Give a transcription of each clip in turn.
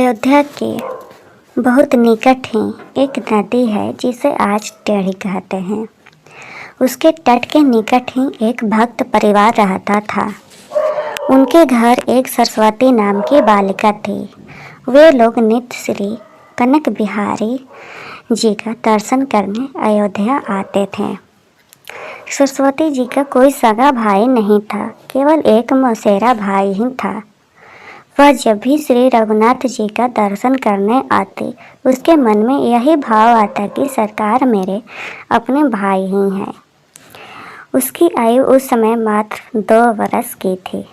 अयोध्या के बहुत निकट ही एक नदी है जिसे आज टेढ़ी कहते हैं। उसके तट के निकट ही एक भक्त परिवार रहता था। उनके घर एक सरस्वती नाम की बालिका थी। वे लोग नित्य श्री कनक बिहारी जी का दर्शन करने अयोध्या आते थे। सरस्वती जी का कोई सगा भाई नहीं था, केवल एक मौसेरा भाई ही था। वह जब भी श्री रघुनाथ जी का दर्शन करने आते, उसके मन में यही भाव आता कि सरकार मेरे अपने भाई ही हैं। उसकी आयु उस समय मात्र 2 वर्ष की थी।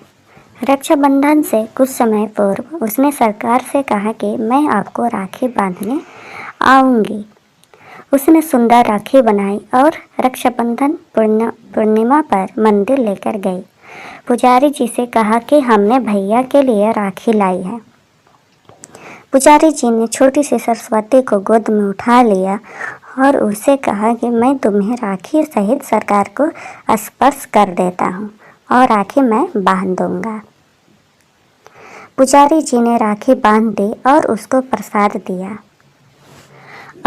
रक्षाबंधन से कुछ समय पूर्व उसने सरकार से कहा कि मैं आपको राखी बांधने आऊँगी। उसने सुंदर राखी बनाई और रक्षाबंधन पूर्णिमा पर मंदिर लेकर गई। पुजारी जी से कहा कि हमने भैया के लिए राखी लाई है। पुजारी जी ने छोटी सी सरस्वती को गोद में उठा लिया और उससे कहा कि मैं तुम्हें राखी सहित सरकार को स्पर्श कर देता हूँ और राखी मैं बांध दूंगा। पुजारी जी ने राखी बांध दी और उसको प्रसाद दिया।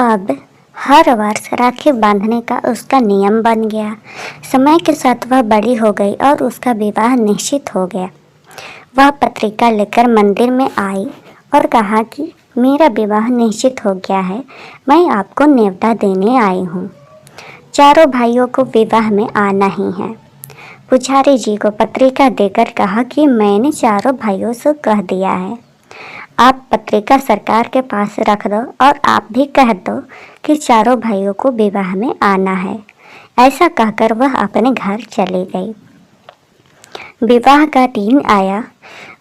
अब हर वर्ष राखी बांधने का उसका नियम बन गया। समय के साथ वह बड़ी हो गई और उसका विवाह निश्चित हो गया। वह पत्रिका लेकर मंदिर में आई और कहा कि मेरा विवाह निश्चित हो गया है, मैं आपको न्योता देने आई हूँ। चारों भाइयों को विवाह में आना ही है। पुजारी जी को पत्रिका देकर कहा कि मैंने चारों भाइयों से कह दिया है, आप पत्रिका सरकार के पास रख दो और आप भी कह दो कि चारों भाइयों को विवाह में आना है। ऐसा कहकर वह अपने घर चली गई। विवाह का दिन आया।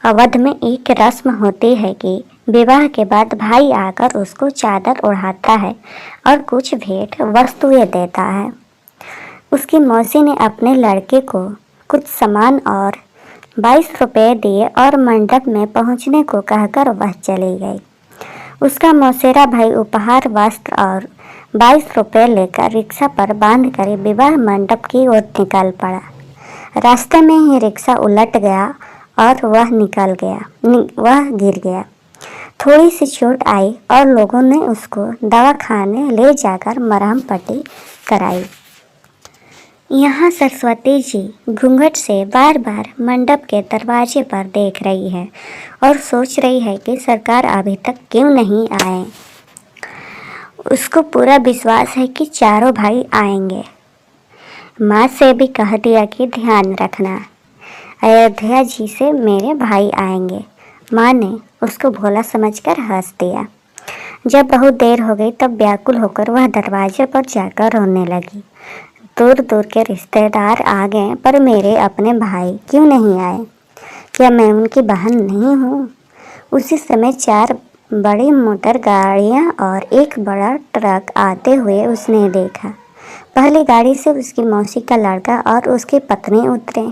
अवध में एक रस्म होती है कि विवाह के बाद भाई आकर उसको चादर ओढ़ाता है और कुछ भेंट वस्तुएं देता है। उसकी मौसी ने अपने लड़के को कुछ सामान और 22 रुपये दिए और मंडप में पहुंचने को कहकर वह चली गई। उसका मौसेरा भाई उपहार, वस्त्र और 22 रुपये लेकर रिक्शा पर बांधकर विवाह मंडप की ओर निकल पड़ा। रास्ते में ही रिक्शा उलट गया और वह गिर गया। थोड़ी सी चोट आई और लोगों ने उसको दवाखाने ले जाकर मरहम पट्टी कराई। यहाँ सरस्वती जी घूंघट से बार बार मंडप के दरवाजे पर देख रही है और सोच रही है कि सरकार अभी तक क्यों नहीं आए। उसको पूरा विश्वास है कि चारों भाई आएंगे। माँ से भी कह दिया कि ध्यान रखना, अयोध्या जी से मेरे भाई आएंगे। माँ ने उसको भोला समझकर हंस दिया। जब बहुत देर हो गई तब व्याकुल होकर वह दरवाजे पर जाकर रोने लगी। दूर दूर के रिश्तेदार आ गए, पर मेरे अपने भाई क्यों नहीं आए? क्या मैं उनकी बहन नहीं हूँ? उसी समय 4 बड़ी मोटर गाड़ियाँ और एक बड़ा ट्रक आते हुए उसने देखा। पहली गाड़ी से उसकी मौसी का लड़का और उसकी पत्नी उतरे।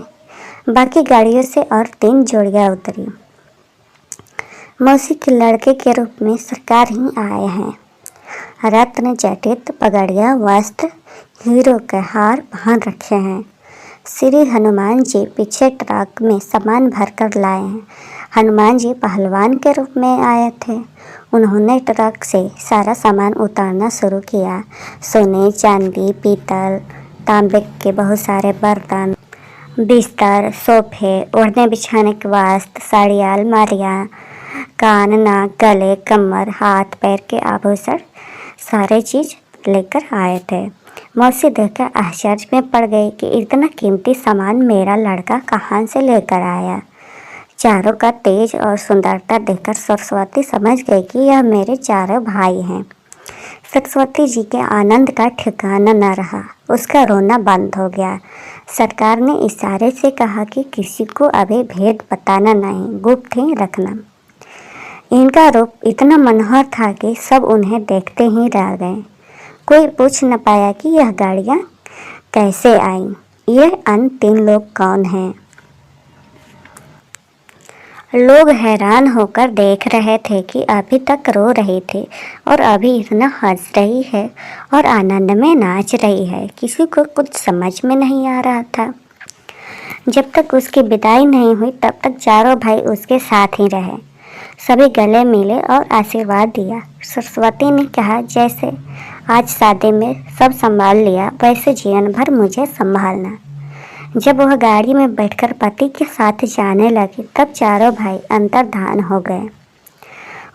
बाकी गाड़ियों से और 3 जोड़ियाँ उतरी। मौसी के लड़के के रूप में सरकार ही आए हैं। रत्न जटित पगड़ियाँ, वस्त्र, हीरो के हार पहन रखे हैं। श्री हनुमान जी पीछे ट्रक में सामान भरकर लाए हैं। हनुमान जी पहलवान के रूप में आए थे। उन्होंने ट्रक से सारा सामान उतारना शुरू किया। सोने, चांदी, पीतल, तांबे के बहुत सारे बर्तन, बिस्तर, सोफे, ओढ़ने बिछाने के वस्त्र, साड़ियाँ, अलमारियाँ, कान, नाक, गले, कमर, हाथ पैर के आभूषण, सारे चीज़ लेकर आए थे। मौसी देखकर आश्चर्य में पड़ गई कि इतना कीमती सामान मेरा लड़का कहाँ से लेकर आया। चारों का तेज और सुंदरता देखकर सरस्वती समझ गई कि यह मेरे चारों भाई हैं। सरस्वती जी के आनंद का ठिकाना न रहा। उसका रोना बंद हो गया। सरकार ने इशारे से कहा कि किसी को अभी भेद बताना नहीं, गुप्त ही रखना। इनका रूप इतना मनोहर था कि सब उन्हें देखते ही रह गए। कोई पूछ न पाया कि यह गाड़ियाँ कैसे आईं। ये अन्य 3 लोग कौन हैं? लोग हैरान होकर देख रहे थे कि अभी तक रो रही थी और अभी इतना हंस रही है और आनंद में नाच रही है। किसी को कुछ समझ में नहीं आ रहा था। जब तक उसकी विदाई नहीं हुई तब तक चारों भाई उसके साथ ही रहे। सभी गले मिले और आशीर्वाद दिया। सरस्वती ने कहा, जैसे आज शादी में सब संभाल लिया वैसे जीवन भर मुझे संभालना। जब वह गाड़ी में बैठकर पति के साथ जाने लगी तब चारों भाई अंतर्धान हो गए।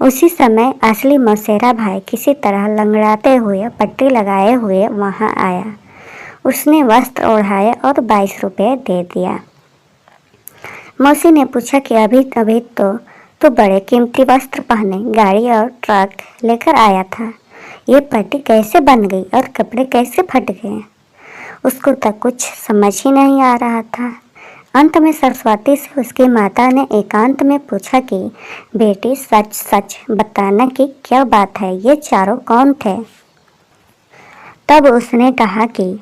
उसी समय असली मौसेरा भाई किसी तरह लंगड़ाते हुए पट्टी लगाए हुए वहां आया। उसने वस्त्र ओढ़ाया और 22 रुपये दे दिया। मौसी ने पूछा कि अभी अभी तो बड़े कीमती वस्त्र पहने गाड़ी और ट्रक लेकर आया था, ये पट्टी कैसे बन गई और कपड़े कैसे फट गए? उसको तक कुछ समझ ही नहीं आ रहा था। अंत में सरस्वती से उसकी माता ने एकांत में पूछा कि बेटी सच सच बताना कि क्या बात है, ये चारों कौन थे? तब उसने कहा कि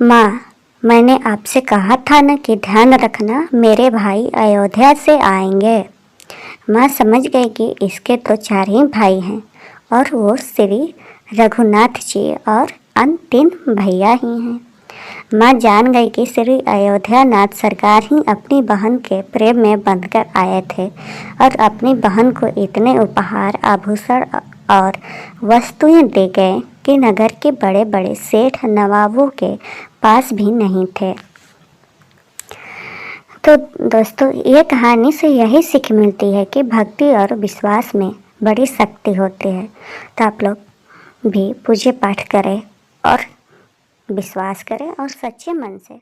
माँ, मैंने आपसे कहा था ना कि ध्यान रखना मेरे भाई अयोध्या से आएंगे। माँ समझ गई कि इसके तो 4 ही भाई हैं और वो श्री रघुनाथ जी और अन्य 3 भैया ही हैं। माँ जान गई कि श्री अयोध्या नाथ सरकार ही अपनी बहन के प्रेम में बंधकर आए थे और अपनी बहन को इतने उपहार, आभूषण और वस्तुएं दे गए कि नगर के बड़े बड़े सेठ नवाबों के पास भी नहीं थे। तो दोस्तों, ये कहानी से यही सीख मिलती है कि भक्ति और विश्वास में बड़ी शक्ति होती है। तो आप लोग भी पूजा पाठ करें और विश्वास करें और सच्चे मन से